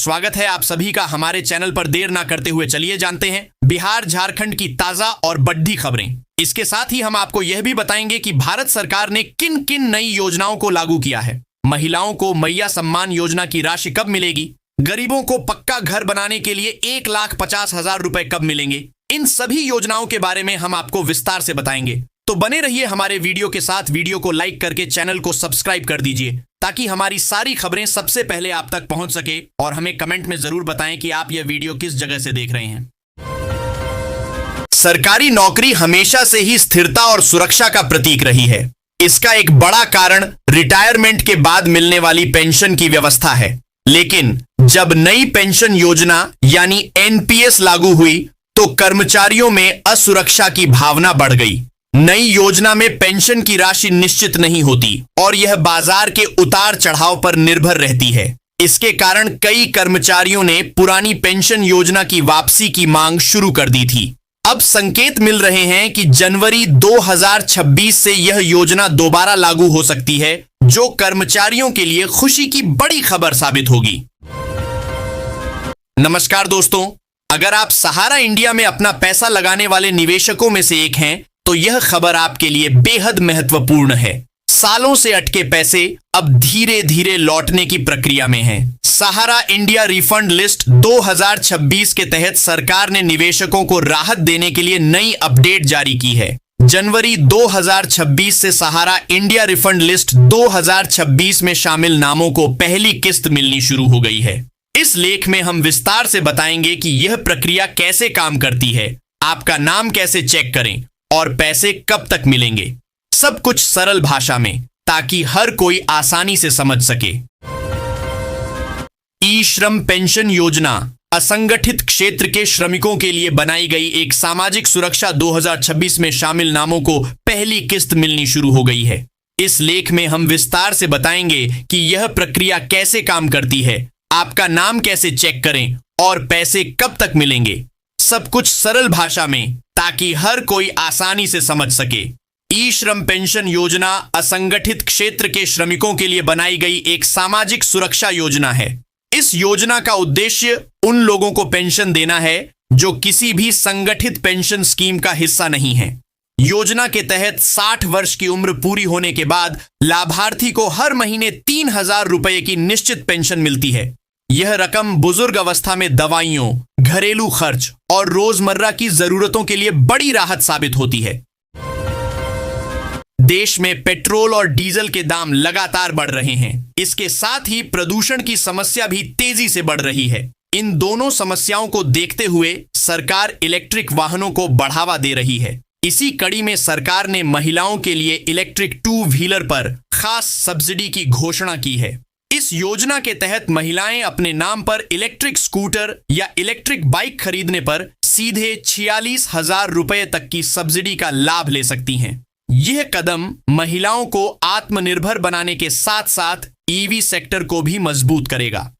स्वागत है आप सभी का हमारे चैनल पर। देर ना करते हुए चलिए जानते हैं बिहार झारखंड की ताजा और बढ़ती खबरें। इसके साथ ही हम आपको यह भी बताएंगे कि भारत सरकार ने किन किन नई योजनाओं को लागू किया है। महिलाओं को मैया सम्मान योजना की राशि कब मिलेगी, गरीबों को पक्का घर बनाने के लिए 1,50,000 रुपए कब मिलेंगे, इन सभी योजनाओं के बारे में हम आपको विस्तार से बताएंगे। तो बने रहिए हमारे वीडियो के साथ। वीडियो को लाइक करके चैनल को सब्सक्राइब कर दीजिए ताकि हमारी सारी खबरें सबसे पहले आप तक पहुंच सके। और हमें कमेंट में जरूर बताएं कि आप यह वीडियो किस जगह से देख रहे हैं। सरकारी नौकरी हमेशा से ही स्थिरता और सुरक्षा का प्रतीक रही है। इसका एक बड़ा कारण रिटायरमेंट के बाद मिलने वाली पेंशन की व्यवस्था है। लेकिन जब नई पेंशन योजना यानी एनपीएस लागू हुई तो कर्मचारियों में असुरक्षा की भावना बढ़ गई। नई योजना में पेंशन की राशि निश्चित नहीं होती और यह बाजार के उतार चढ़ाव पर निर्भर रहती है। इसके कारण कई कर्मचारियों ने पुरानी पेंशन योजना की वापसी की मांग शुरू कर दी थी। अब संकेत मिल रहे हैं कि जनवरी 2026 से यह योजना दोबारा लागू हो सकती है, जो कर्मचारियों के लिए खुशी की बड़ी खबर साबित होगी। नमस्कार दोस्तों, अगर आप सहारा इंडिया में अपना पैसा लगाने वाले निवेशकों में से एक हैं, तो यह खबर आपके लिए बेहद महत्वपूर्ण है। सालों से अटके पैसे अब धीरे धीरे लौटने की प्रक्रिया में हैं। सहारा इंडिया रिफंड लिस्ट 2026 के तहत सरकार ने निवेशकों को राहत देने के लिए नई अपडेट जारी की है। जनवरी 2026 से सहारा इंडिया रिफंड लिस्ट 2026 में शामिल नामों को पहली किस्त मिलनी शुरू हो गई है। इस लेख में हम विस्तार से बताएंगे कि यह प्रक्रिया कैसे काम करती है, आपका नाम कैसे चेक करें और पैसे कब तक मिलेंगे। सब कुछ सरल भाषा में, ताकि हर कोई आसानी से समझ सके। ई श्रम पेंशन योजना असंगठित क्षेत्र के श्रमिकों के लिए बनाई गई एक सामाजिक सुरक्षा 2026 में शामिल नामों को पहली किस्त मिलनी शुरू हो गई है। इस लेख में हम विस्तार से बताएंगे कि यह प्रक्रिया कैसे काम करती है, आपका नाम कैसे चेक करें और पैसे कब तक मिलेंगे। सब कुछ सरल भाषा में, ताकि हर कोई आसानी से समझ सके। ई श्रम पेंशन योजना असंगठित क्षेत्र के श्रमिकों के लिए बनाई गई एक सामाजिक सुरक्षा योजना है। इस योजना का उद्देश्य उन लोगों को पेंशन देना है जो किसी भी संगठित पेंशन स्कीम का हिस्सा नहीं है। योजना के तहत 60 वर्ष की उम्र पूरी होने के बाद लाभार्थी को हर महीने 3,000 रुपए की निश्चित पेंशन मिलती है। यह रकम बुजुर्ग अवस्था में दवाइयों, घरेलू खर्च और रोजमर्रा की जरूरतों के लिए बड़ी राहत साबित होती है। देश में पेट्रोल और डीजल के दाम लगातार बढ़ रहे हैं। इसके साथ ही प्रदूषण की समस्या भी तेजी से बढ़ रही है। इन दोनों समस्याओं को देखते हुए सरकार इलेक्ट्रिक वाहनों को बढ़ावा दे रही है। इसी कड़ी में सरकार ने महिलाओं के लिए इलेक्ट्रिक 2 व्हीलर पर खास सब्सिडी की घोषणा की है। इस योजना के तहत महिलाएं अपने नाम पर इलेक्ट्रिक स्कूटर या इलेक्ट्रिक बाइक खरीदने पर सीधे 46,000 रुपए तक की सब्सिडी का लाभ ले सकती हैं। यह कदम महिलाओं को आत्मनिर्भर बनाने के साथ साथ ईवी सेक्टर को भी मजबूत करेगा।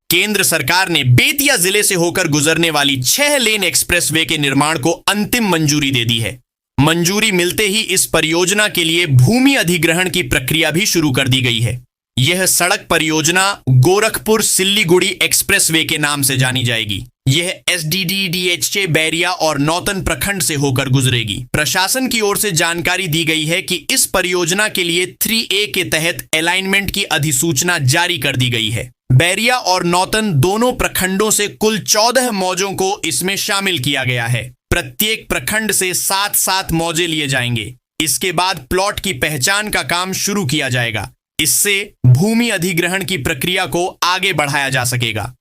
केंद्र सरकार ने बेतिया जिले से होकर गुजरने वाली 6 लेन एक्सप्रेसवे के निर्माण को अंतिम मंजूरी दे दी है। मंजूरी मिलते ही इस परियोजना के लिए भूमि अधिग्रहण की प्रक्रिया भी शुरू कर दी गई है। यह सड़क परियोजना गोरखपुर सिल्लीगुड़ी एक्सप्रेसवे के नाम से जानी जाएगी। यह एसडीडीडीएचए बैरिया और नौतन प्रखंड से होकर गुजरेगी। प्रशासन की ओर से जानकारी दी गई है कि इस परियोजना के लिए 3A के तहत अलाइनमेंट की अधिसूचना जारी कर दी गई है। बैरिया और नौतन दोनों प्रखंडों से कुल 14 मौजों को इसमें शामिल किया गया है। प्रत्येक प्रखंड से 7-7 मौजे लिए जाएंगे। इसके बाद प्लॉट की पहचान का काम शुरू किया जाएगा। इससे भूमि अधिग्रहण की प्रक्रिया को आगे बढ़ाया जा सकेगा।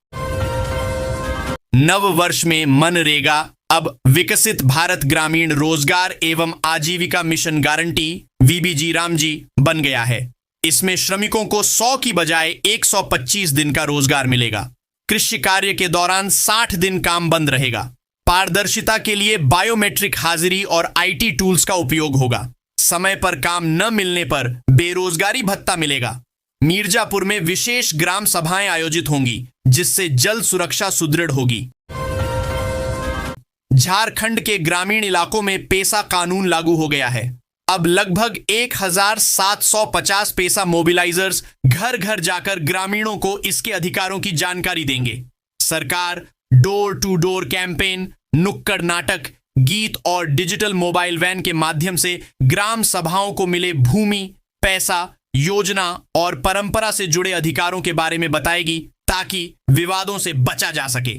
नव वर्ष में मनरेगा अब विकसित भारत ग्रामीण रोजगार एवं आजीविका मिशन गारंटी वीबीजी रामजी बन गया है। इसमें श्रमिकों को 100 की बजाय 125 दिन का रोजगार मिलेगा। कृषि कार्य के दौरान 60 दिन काम बंद रहेगा। पारदर्शिता के लिए बायोमेट्रिक हाजिरी और आईटी टूल्स का उपयोग होगा। समय पर काम न मिलने पर बेरोजगारी भत्ता मिलेगा। मीरजापुर में विशेष ग्राम सभाएं आयोजित होंगी, जिससे जल सुरक्षा सुदृढ़ होगी। झारखंड के ग्रामीण इलाकों में पेसा कानून लागू हो गया है। अब लगभग 1750 पैसा मोबिलाइजर्स घर घर जाकर ग्रामीणों को इसके अधिकारों की जानकारी देंगे। सरकार डोर टू डोर कैंपेन, नुक्कड़ नाटक, गीत और डिजिटल मोबाइल वैन के माध्यम से ग्राम सभाओं को मिले भूमि, पैसा, योजना और परंपरा से जुड़े अधिकारों के बारे में बताएगी ताकि विवादों से बचा जा सके।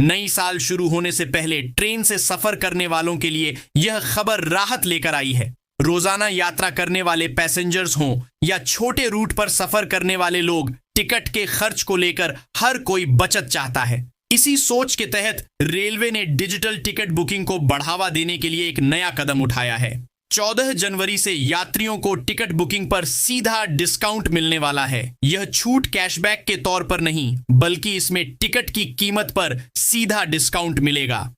नई साल शुरू होने से पहले ट्रेन से सफर करने वालों के लिए यह खबर राहत लेकर आई है। रोजाना यात्रा करने वाले पैसेंजर्स हों या छोटे रूट पर सफर करने वाले लोग, टिकट के खर्च को लेकर हर कोई बचत चाहता है। इसी सोच के तहत रेलवे ने डिजिटल टिकट बुकिंग को बढ़ावा देने के लिए एक नया कदम उठाया है। 14 जनवरी से यात्रियों को टिकट बुकिंग पर सीधा डिस्काउंट मिलने वाला है। यह छूट कैशबैक के तौर पर नहीं, बल्कि इसमें टिकट की कीमत पर सीधा डिस्काउंट मिलेगा।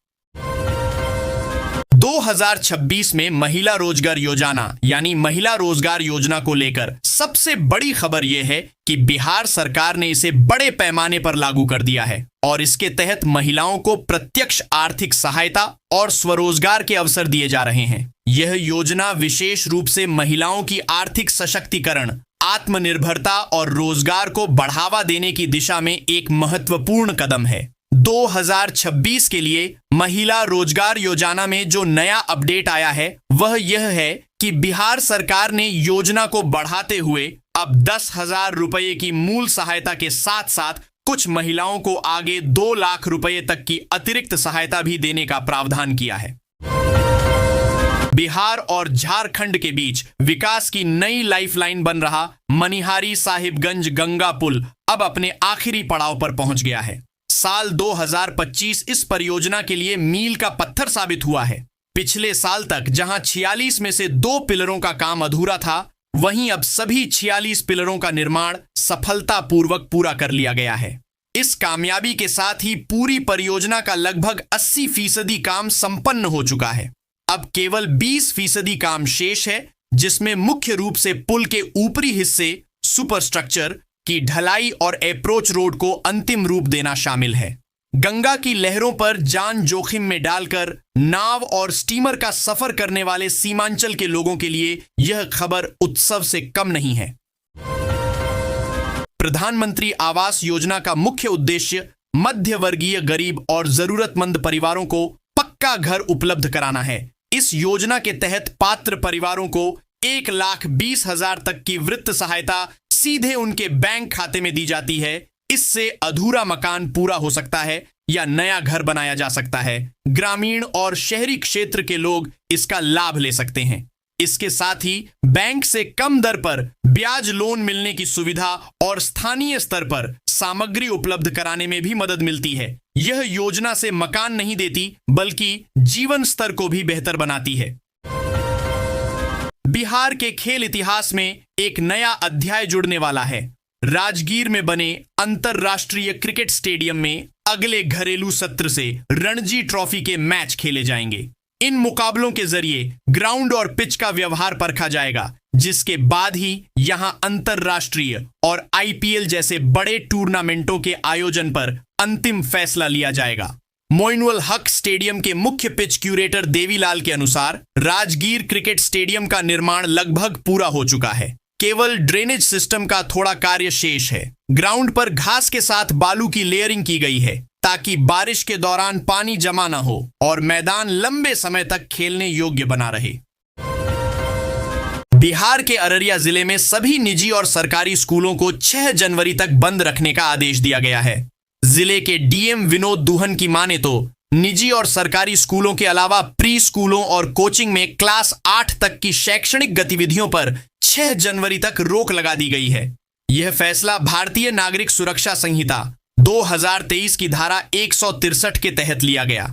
2026 में महिला रोजगार योजना यानी महिला रोजगार योजना को लेकर सबसे बड़ी खबर यह है कि बिहार सरकार ने इसे बड़े पैमाने पर लागू कर दिया है और इसके तहत महिलाओं को प्रत्यक्ष आर्थिक सहायता और स्वरोजगार के अवसर दिए जा रहे हैं। यह योजना विशेष रूप से महिलाओं की आर्थिक सशक्तिकरण, आत्मनिर्भरता और रोजगार को बढ़ावा देने की दिशा में एक महत्वपूर्ण कदम है। 2026 के लिए महिला रोजगार योजना में जो नया अपडेट आया है वह यह है कि बिहार सरकार ने योजना को बढ़ाते हुए अब 10,000 रुपये की मूल सहायता के साथ साथ कुछ महिलाओं को आगे 2 लाख रुपये तक की अतिरिक्त सहायता भी देने का प्रावधान किया है। बिहार और झारखंड के बीच विकास की नई लाइफलाइन बन रहा मनिहारी साहिबगंज गंगा पुल अब अपने आखिरी पड़ाव पर पहुंच गया है। साल 2025 इस परियोजना के लिए मील का पत्थर साबित हुआ है। पिछले साल तक जहां 46 में से 2 पिलरों का काम अधूरा था, वहीं अब सभी 46 पिलरों का निर्माण सफलतापूर्वक पूरा कर लिया गया है। इस कामयाबी के साथ ही पूरी परियोजना का लगभग 80% काम संपन्न हो चुका है। अब केवल 20% काम शेष है, जिसमें मुख्य रूप से पुल के ऊपरी हिस्से सुपरस्ट्रक्चर की ढलाई और अप्रोच रोड को अंतिम रूप देना शामिल है। गंगा की लहरों पर जान जोखिम में डालकर नाव और स्टीमर का सफर करने वाले सीमांचल के लोगों के लिए यह खबर उत्सव से कम नहीं है। प्रधानमंत्री आवास योजना का मुख्य उद्देश्य मध्यवर्गीय गरीब और जरूरतमंद परिवारों को पक्का घर उपलब्ध कराना है। इस योजना के तहत पात्र परिवारों को 1,20,000 तक की वित्त सहायता सीधे उनके बैंक खाते में दी जाती है। इससे अधूरा मकान पूरा हो सकता है या नया घर बनाया जा सकता है। ग्रामीण और शहरी क्षेत्र के लोग इसका लाभ ले सकते हैं। इसके साथ ही बैंक से कम दर पर ब्याज लोन मिलने की सुविधा और स्थानीय स्तर पर सामग्री उपलब्ध कराने में भी मदद मिलती है। यह योजना से मकान नहीं देती, बल्कि जीवन स्तर को भी बेहतर बनाती है। बिहार के खेल इतिहास में एक नया अध्याय जुड़ने वाला है। राजगीर में बने अंतरराष्ट्रीय क्रिकेट स्टेडियम में अगले घरेलू सत्र से रणजी ट्रॉफी के मैच खेले जाएंगे। इन मुकाबलों के जरिए ग्राउंड और पिच का व्यवहार परखा जाएगा, जिसके बाद ही यहां अंतरराष्ट्रीय और आईपीएल जैसे बड़े टूर्नामेंटों के आयोजन पर अंतिम फैसला लिया जाएगा। मोइनुल हक स्टेडियम के मुख्य पिच क्यूरेटर देवीलाल के अनुसार राजगीर क्रिकेट स्टेडियम का निर्माण लगभग पूरा हो चुका है। केवल ड्रेनेज सिस्टम का थोड़ा कार्य शेष है। ग्राउंड पर घास के साथ बालू की लेयरिंग की गई है ताकि बारिश के दौरान पानी जमा न हो और मैदान लंबे समय तक खेलने योग्य बना रहे। बिहार के अररिया जिले में सभी निजी और सरकारी स्कूलों को 6 जनवरी तक बंद रखने का आदेश दिया गया है। जिले के डीएम विनोद दुहन की माने तो निजी और सरकारी स्कूलों के अलावा प्री स्कूलों और कोचिंग में क्लास 8 तक की शैक्षणिक गतिविधियों पर 6 जनवरी तक रोक लगा दी गई है। यह फैसला भारतीय नागरिक सुरक्षा संहिता 2023 की धारा 163 के तहत लिया गया।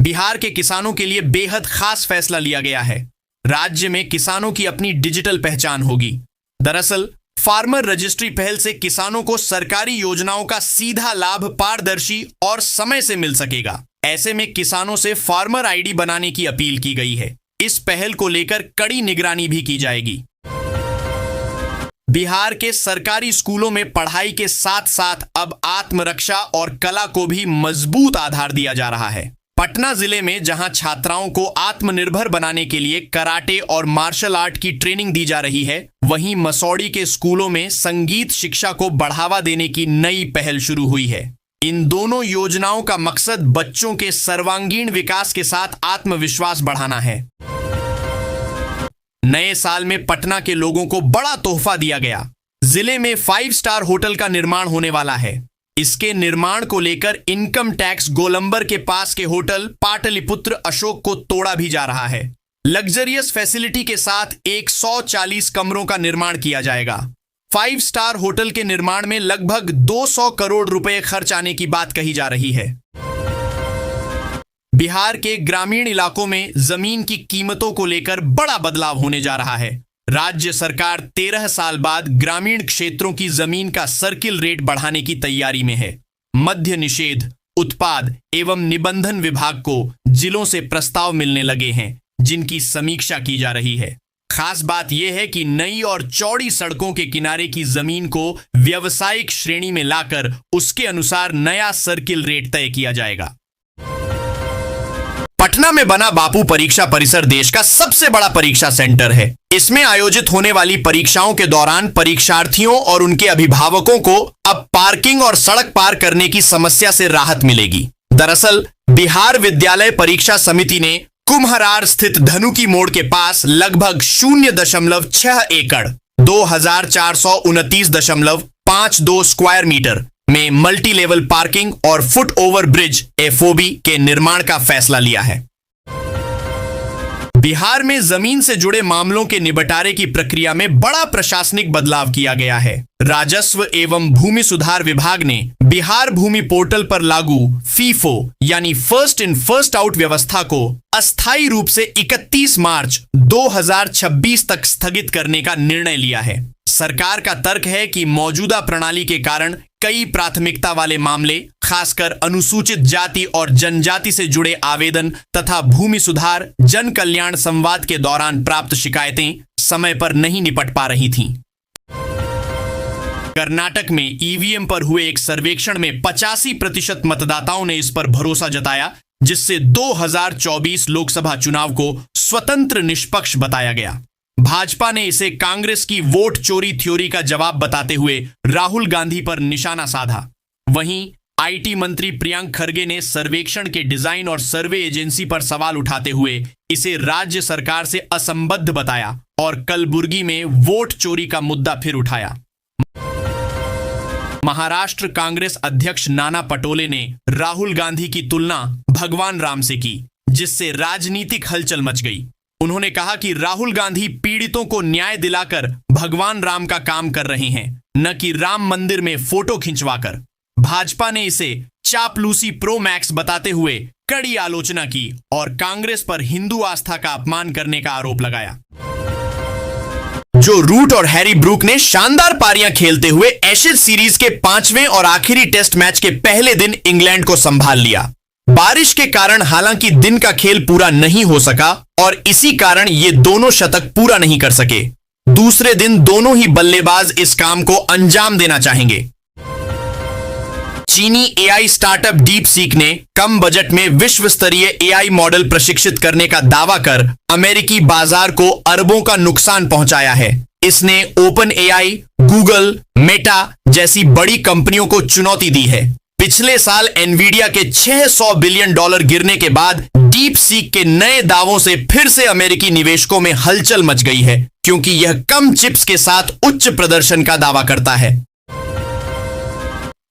बिहार के किसानों के लिए बेहद खास फैसला लिया गया है। राज्य में किसानों की अपनी डिजिटल पहचान होगी। दरअसल फार्मर रजिस्ट्री पहल से किसानों को सरकारी योजनाओं का सीधा लाभ पारदर्शी और समय से मिल सकेगा। ऐसे में किसानों से फार्मर आईडी बनाने की अपील की गई है। इस पहल को लेकर कड़ी निगरानी भी की जाएगी। बिहार के सरकारी स्कूलों में पढ़ाई के साथ साथ अब आत्मरक्षा और कला को भी मजबूत आधार दिया जा रहा है। पटना जिले में जहां छात्राओं को आत्मनिर्भर बनाने के लिए कराटे और मार्शल आर्ट की ट्रेनिंग दी जा रही है, वहीं मसौड़ी के स्कूलों में संगीत शिक्षा को बढ़ावा देने की नई पहल शुरू हुई है। इन दोनों योजनाओं का मकसद बच्चों के सर्वांगीण विकास के साथ आत्मविश्वास बढ़ाना है। नए साल में पटना के लोगों को बड़ा तोहफा दिया गया। जिले में 5 स्टार होटल का निर्माण होने वाला है। इसके निर्माण को लेकर इनकम टैक्स गोलंबर के पास के होटल पाटलिपुत्र अशोक को तोड़ा भी जा रहा है। लग्जरियस फैसिलिटी के साथ 140 कमरों का निर्माण किया जाएगा। 5 स्टार होटल के निर्माण में लगभग 200 करोड़ रुपए खर्च आने की बात कही जा रही है। बिहार के ग्रामीण इलाकों में जमीन की कीमतों को लेकर बड़ा बदलाव होने जा रहा है। राज्य सरकार 13 साल बाद ग्रामीण क्षेत्रों की जमीन का सर्किल रेट बढ़ाने की तैयारी में है। मद्य निषेध, उत्पाद एवं निबंधन विभाग को जिलों से प्रस्ताव मिलने लगे हैं, जिनकी समीक्षा की जा रही है। खास बात यह है कि नई और चौड़ी सड़कों के किनारे की जमीन को व्यावसायिक श्रेणी में लाकर उसके अनुसार नया सर्किल रेट तय किया जाएगा। पटना में बना बापू परीक्षा परिसर देश का सबसे बड़ा परीक्षा सेंटर है। इसमें आयोजित होने वाली परीक्षाओं के दौरान परीक्षार्थियों और उनके अभिभावकों को अब पार्किंग और सड़क पार करने की समस्या से राहत मिलेगी। दरअसल बिहार विद्यालय परीक्षा समिति ने कुम्हरार स्थित धनुकी मोड़ के पास लगभग 0.6 एकड़ 2429.52 स्क्वायर मीटर में मल्टी लेवल पार्किंग और फुट ओवर ब्रिज एफओबी के निर्माण का फैसला लिया है। बिहार में जमीन से जुड़े मामलों के निबटारे की प्रक्रिया में बड़ा प्रशासनिक बदलाव किया गया है। राजस्व एवं भूमि सुधार विभाग ने बिहार भूमि पोर्टल पर लागू फीफो यानी फर्स्ट इन फर्स्ट आउट व्यवस्था को अस्थायी रूप से 31 मार्च 2026 तक स्थगित करने का निर्णय लिया है। सरकार का तर्क है कि मौजूदा प्रणाली के कारण कई प्राथमिकता वाले मामले, खासकर अनुसूचित जाति और जनजाति से जुड़े आवेदन तथा भूमि सुधार जन कल्याण संवाद के दौरान प्राप्त शिकायतें समय पर नहीं निपट पा रही थीं। कर्नाटक में ईवीएम पर हुए एक सर्वेक्षण में 85% मतदाताओं ने इस पर भरोसा जताया, जिससे 2024 लोकसभा चुनाव को स्वतंत्र निष्पक्ष बताया गया। भाजपा ने इसे कांग्रेस की वोट चोरी थ्योरी का जवाब बताते हुए राहुल गांधी पर निशाना साधा। वहीं आईटी मंत्री प्रियंक खरगे ने सर्वेक्षण के डिजाइन और सर्वे एजेंसी पर सवाल उठाते हुए इसे राज्य सरकार से असंबद्ध बताया और कलबुर्गी में वोट चोरी का मुद्दा फिर उठाया। महाराष्ट्र कांग्रेस अध्यक्ष नाना पटोले ने राहुल गांधी की तुलना भगवान राम से की, जिससे राजनीतिक हलचल मच गई। उन्होंने कहा कि राहुल गांधी पीड़ितों को न्याय दिलाकर भगवान राम का काम कर रहे हैं, न कि राम मंदिर में फोटो खिंचवाकर। भाजपा ने इसे चापलूसी प्रो मैक्स बताते हुए कड़ी आलोचना की और कांग्रेस पर हिंदू आस्था का अपमान करने का आरोप लगाया। जो रूट और हैरी ब्रूक ने शानदार पारियां खेलते हुए एशेज सीरीज के 5वें और आखिरी टेस्ट मैच के पहले दिन इंग्लैंड को संभाल लिया। बारिश के कारण हालांकि दिन का खेल पूरा नहीं हो सका और इसी कारण ये दोनों शतक पूरा नहीं कर सके। दूसरे दिन दोनों ही बल्लेबाज इस काम को अंजाम देना चाहेंगे। चीनी एआई स्टार्टअप डीप सीक ने कम बजट में विश्व स्तरीय एआई मॉडल प्रशिक्षित करने का दावा कर अमेरिकी बाजार को अरबों का नुकसान पहुंचाया है। इसने ओपन एआई, गूगल, मेटा जैसी बड़ी कंपनियों को चुनौती दी है। पिछले साल एनवीडिया के $600 बिलियन गिरने के बाद डीप सीक के नए दावों से फिर से अमेरिकी निवेशकों में हलचल मच गई है, क्योंकि यह कम चिप्स के साथ उच्च प्रदर्शन का दावा करता है।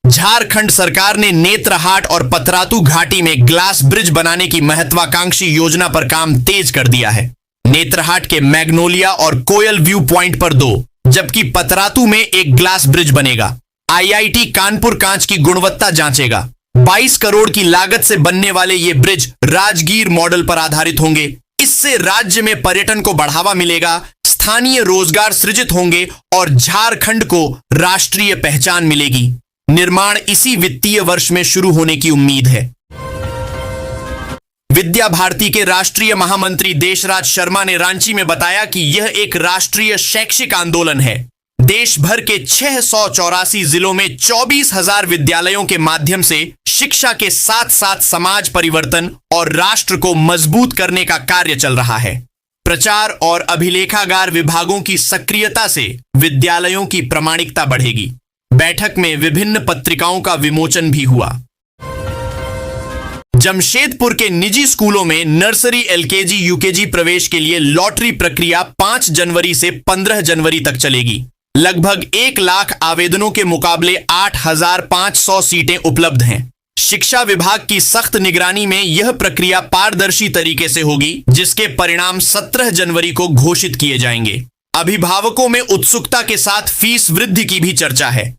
झारखंड सरकार ने नेत्रहाट और पतरातू घाटी में ग्लास ब्रिज बनाने की महत्वाकांक्षी योजना पर काम तेज कर दिया है। नेत्रहाट के मैग्नोलिया और कोयल व्यू पॉइंट पर 2, जबकि पतरातू में एक ग्लास ब्रिज बनेगा। आईआईटी कानपुर कांच की गुणवत्ता जांचेगा। 22 करोड़ की लागत से बनने वाले ये ब्रिज राजगीर मॉडल पर आधारित होंगे। इससे राज्य में पर्यटन को बढ़ावा मिलेगा, स्थानीय रोजगार सृजित होंगे और झारखंड को राष्ट्रीय पहचान मिलेगी। निर्माण इसी वित्तीय वर्ष में शुरू होने की उम्मीद है। विद्या भारती के राष्ट्रीय महामंत्री देशराज शर्मा ने रांची में बताया कि यह एक राष्ट्रीय शैक्षिक आंदोलन है। देश भर के 684 जिलों में 24,000 विद्यालयों के माध्यम से शिक्षा के साथ साथ समाज परिवर्तन और राष्ट्र को मजबूत करने का कार्य चल रहा है। प्रचार और अभिलेखागार विभागों की सक्रियता से विद्यालयों की प्रामाणिकता बढ़ेगी। बैठक में विभिन्न पत्रिकाओं का विमोचन भी हुआ। जमशेदपुर के निजी स्कूलों में नर्सरी, एलकेजी, यूकेजी प्रवेश के लिए लॉटरी प्रक्रिया 5 जनवरी से 15 जनवरी तक चलेगी। लगभग 1 लाख आवेदनों के मुकाबले 8,500 सीटें उपलब्ध हैं। शिक्षा विभाग की सख्त निगरानी में यह प्रक्रिया पारदर्शी तरीके से होगी, जिसके परिणाम 17 जनवरी को घोषित किए जाएंगे। अभिभावकों में उत्सुकता के साथ फीस वृद्धि की भी चर्चा है।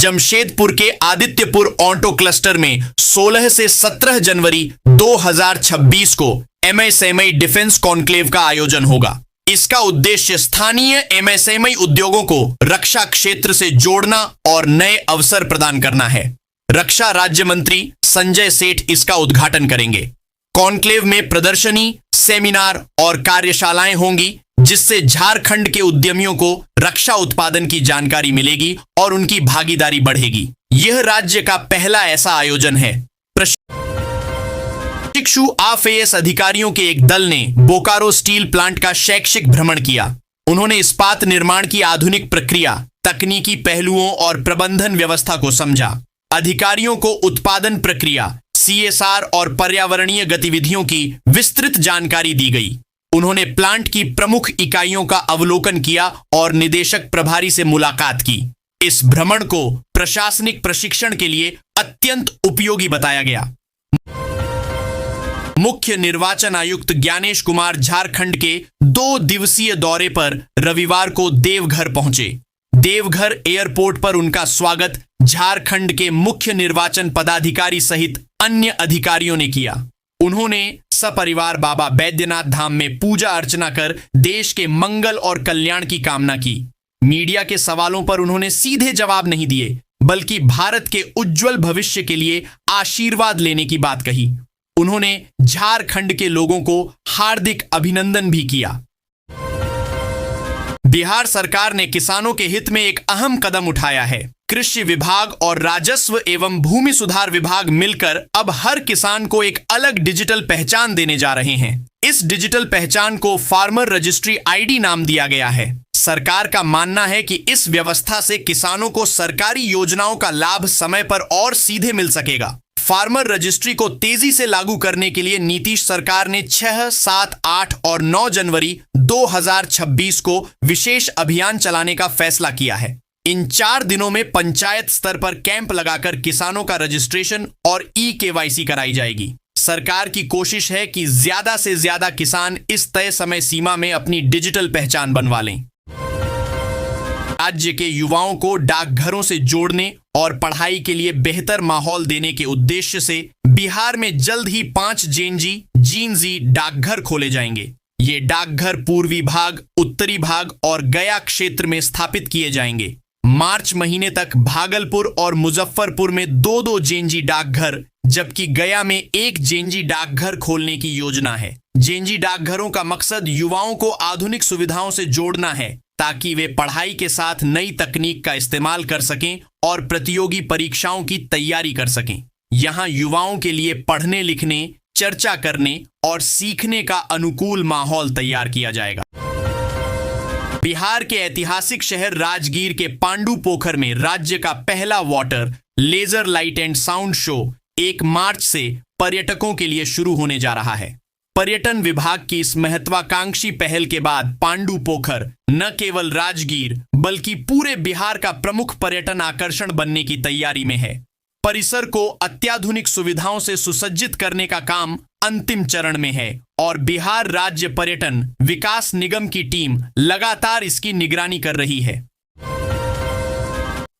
जमशेदपुर के आदित्यपुर ऑटो क्लस्टर में 16 से 17 जनवरी 2026 को एमएसएमई डिफेंस कॉन्क्लेव का आयोजन होगा। इसका उद्देश्य स्थानीय एमएसएमई उद्योगों को रक्षा क्षेत्र से जोड़ना और नए अवसर प्रदान करना है। रक्षा राज्य मंत्री संजय सेठ इसका उद्घाटन करेंगे। कॉन्क्लेव में प्रदर्शनी, सेमिनार और कार्यशालाएं होंगी, जिससे झारखंड के उद्यमियों को रक्षा उत्पादन की जानकारी मिलेगी और उनकी भागीदारी बढ़ेगी। यह राज्य का पहला ऐसा आयोजन है। प्रशिक्षु आईएएस अधिकारियों के एक दल ने बोकारो स्टील प्लांट का शैक्षिक भ्रमण किया। उन्होंने इस्पात निर्माण की आधुनिक प्रक्रिया, तकनीकी पहलुओं और प्रबंधन व्यवस्था को समझा। अधिकारियों को उत्पादन प्रक्रिया, सीएसआर और पर्यावरणीय गतिविधियों की विस्तृत जानकारी दी गई। उन्होंने प्लांट की प्रमुख इकाइयों का अवलोकन किया और निदेशक प्रभारी से मुलाकात की। इस भ्रमण को प्रशासनिक प्रशिक्षण के लिए अत्यंत उपयोगी बताया गया। मुख्य निर्वाचन आयुक्त ज्ञानेश कुमार झारखंड के 2 दिवसीय दौरे पर रविवार को देवघर पहुंचे। देवघर एयरपोर्ट पर उनका स्वागत झारखंड के मुख्य निर्वाचन पदाधिकारी सहित अन्य अधिकारियों ने किया। उन्होंने सपरिवार बाबा बैद्यनाथ धाम में पूजा अर्चना कर देश के मंगल और कल्याण की कामना की। मीडिया के सवालों पर उन्होंने सीधे जवाब नहीं दिए, बल्कि भारत के उज्जवल भविष्य के लिए आशीर्वाद लेने की बात कही। उन्होंने झारखंड के लोगों को हार्दिक अभिनंदन भी किया। बिहार सरकार ने किसानों के हित में एक अहम कदम उठाया है। कृषि विभाग और राजस्व एवं भूमि सुधार विभाग मिलकर अब हर किसान को एक अलग डिजिटल पहचान देने जा रहे हैं। इस डिजिटल पहचान को फार्मर रजिस्ट्री आईडी नाम दिया गया है। सरकार का मानना है कि इस व्यवस्था से किसानों को सरकारी योजनाओं का लाभ समय पर और सीधे मिल सकेगा। फार्मर रजिस्ट्री को तेजी से लागू करने के लिए नीतीश सरकार ने 6, 7, 8 और 9 जनवरी 2026 को विशेष अभियान चलाने का फैसला किया है। इन 4 दिनों में पंचायत स्तर पर कैंप लगाकर किसानों का रजिस्ट्रेशन और ई-केवाईसी कराई जाएगी। सरकार की कोशिश है कि ज्यादा से ज्यादा किसान इस तय समय सीमा में अपनी डिजिटल पहचान बनवा लें। राज्य के युवाओं को डाकघरों से जोड़ने और पढ़ाई के लिए बेहतर माहौल देने के उद्देश्य से बिहार में जल्द ही 5 जेनजी डाकघर खोले जाएंगे। ये डाकघर पूर्वी भाग, उत्तरी भाग और गया क्षेत्र में स्थापित किए जाएंगे। मार्च महीने तक भागलपुर और मुजफ्फरपुर में 2-2 जेनजी डाकघर, जबकि गया में 1 जेनजी डाकघर खोलने की योजना है। जेनजी डाकघरों का मकसद युवाओं को आधुनिक सुविधाओं से जोड़ना है, ताकि वे पढ़ाई के साथ नई तकनीक का इस्तेमाल कर सकें और प्रतियोगी परीक्षाओं की तैयारी कर सकें। यहां युवाओं के लिए पढ़ने, लिखने, चर्चा करने और सीखने का अनुकूल माहौल तैयार किया जाएगा। बिहार के ऐतिहासिक शहर राजगीर के पांडु पोखर में राज्य का पहला water, laser light and sound show 1 March से पर्यटकों के लिए शुरू होने जा रहा है। पर्यटन विभाग की इस महत्वाकांक्षी पहल के बाद पांडु पोखर न केवल राजगीर बल्कि पूरे बिहार का प्रमुख पर्यटन आकर्षण बनने की तैयारी में है। परिसर को अत्याधुनिक सुविधाओं से सुसज्जित करने का काम अंतिम चरण में है और बिहार राज्य पर्यटन विकास निगम की टीम लगातार इसकी निगरानी कर रही है।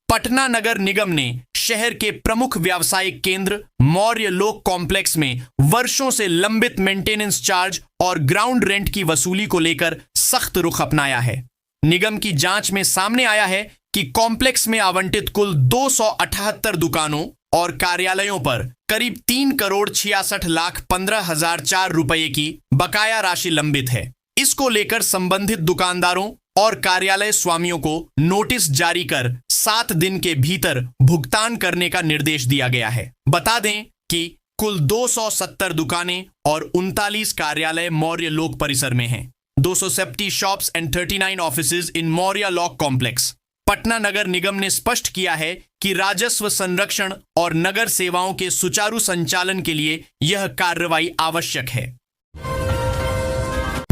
पटना नगर निगम ने शहर के प्रमुख व्यावसायिक केंद्र मौर्य लोक कॉम्प्लेक्स में वर्षों से लंबित मेंटेनेंस चार्ज और ग्राउंड रेंट की वसूली को लेकर सख्त रुख अपनाया है। निगम की जांच में सामने आया है कि कॉम्प्लेक्स में आवंटित कुल 278 दुकानों और कार्यालयों पर करीब 3,66,15,004 रुपए की बकाया राशि लंबित है। इसको लेकर संबंधित दुकानदारों और कार्यालय स्वामियों को नोटिस जारी कर 7 दिन के भीतर भुगतान करने का निर्देश दिया गया है। बता दें कि कुल 270 दुकानें और 39 कार्यालय मौर्य लोक परिसर में हैं। 270 shops and 39 offices in Maurya Lok complex. Patna नगर निगम ने स्पष्ट किया है कि राजस्व संरक्षण और नगर सेवाओं के सुचारू संचालन के लिए यह कार्रवाई आवश्यक है।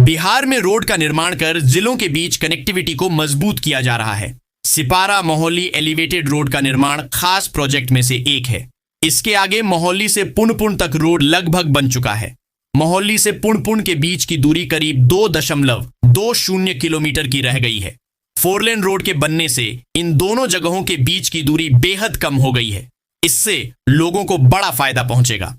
बिहार में रोड का निर्माण कर जिलों के बीच कनेक्टिविटी को मजबूत किया जा रहा है। सिपारा मोहाली एलिवेटेड रोड का निर्माण खास प्रोजेक्ट में से एक है। इसके आगे मोहाली से पुनपुन तक रोड लगभग बन चुका है। मोहाली से पुनपुन के बीच की दूरी करीब 2.20 किलोमीटर की रह गई है। 4 लेन रोड के बनने से इन दोनों जगहों के बीच की दूरी बेहद कम हो गई है। इससे लोगों को बड़ा फायदा पहुंचेगा।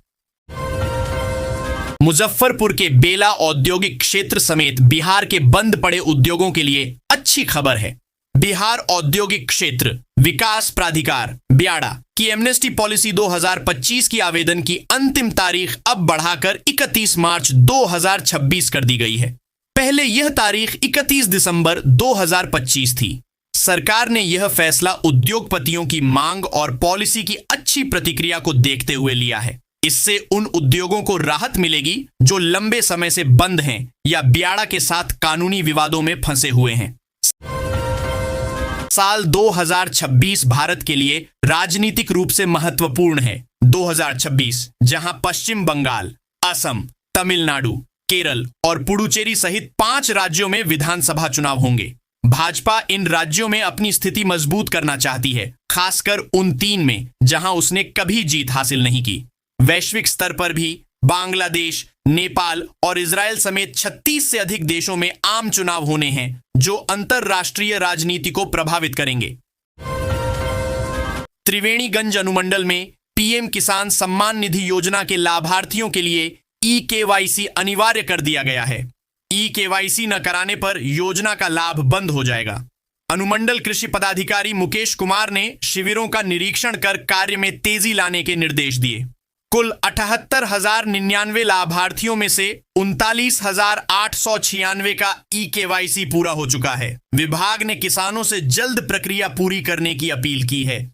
मुजफ्फरपुर के बेला औद्योगिक क्षेत्र समेत बिहार के बंद पड़े उद्योगों के लिए अच्छी खबर है। बिहार औद्योगिक क्षेत्र विकास प्राधिकार ब्याडा की एमनेस्टी पॉलिसी 2025 की आवेदन की अंतिम तारीख अब बढ़ाकर 31 मार्च 2026 कर दी गई है। पहले यह तारीख 31 दिसंबर 2025 थी। सरकार ने यह फैसला उद्योगपतियों की मांग और पॉलिसी की अच्छी प्रतिक्रिया को देखते हुए लिया है। इससे उन उद्योगों को राहत मिलेगी जो लंबे समय से बंद हैं या ब्याडा के साथ कानूनी विवादों में फंसे हुए हैं। साल 2026 भारत के लिए राजनीतिक रूप से महत्वपूर्ण है। 2026 जहां पश्चिम बंगाल, असम, तमिलनाडु, केरल और पुडुचेरी सहित 5 राज्यों में विधानसभा चुनाव होंगे। भाजपा इन राज्यों में अपनी स्थिति मजबूत करना चाहती है, खासकर उन 3 में जहां उसने कभी जीत हासिल नहीं की। वैश्विक स्तर पर भी बांग्लादेश, नेपाल और इजराइल समेत 36 से अधिक देशों में आम चुनाव होने हैं जो अंतरराष्ट्रीय राजनीति को प्रभावित करेंगे। त्रिवेणीगंज अनुमंडल में पीएम किसान सम्मान निधि योजना के लाभार्थियों के लिए ई-केवाईसी अनिवार्य कर दिया गया है। ई-केवाईसी न कराने पर योजना का लाभ बंद हो जाएगा। अनुमंडल कृषि पदाधिकारी मुकेश कुमार ने शिविरों का निरीक्षण कर कार्य में तेजी लाने के निर्देश दिए। कुल 78,099 लाभार्थियों में से 39,896 का ई-केवाईसी पूरा हो चुका है। विभाग ने किसानों से जल्द प्रक्रिया पूरी करने की अपील की है।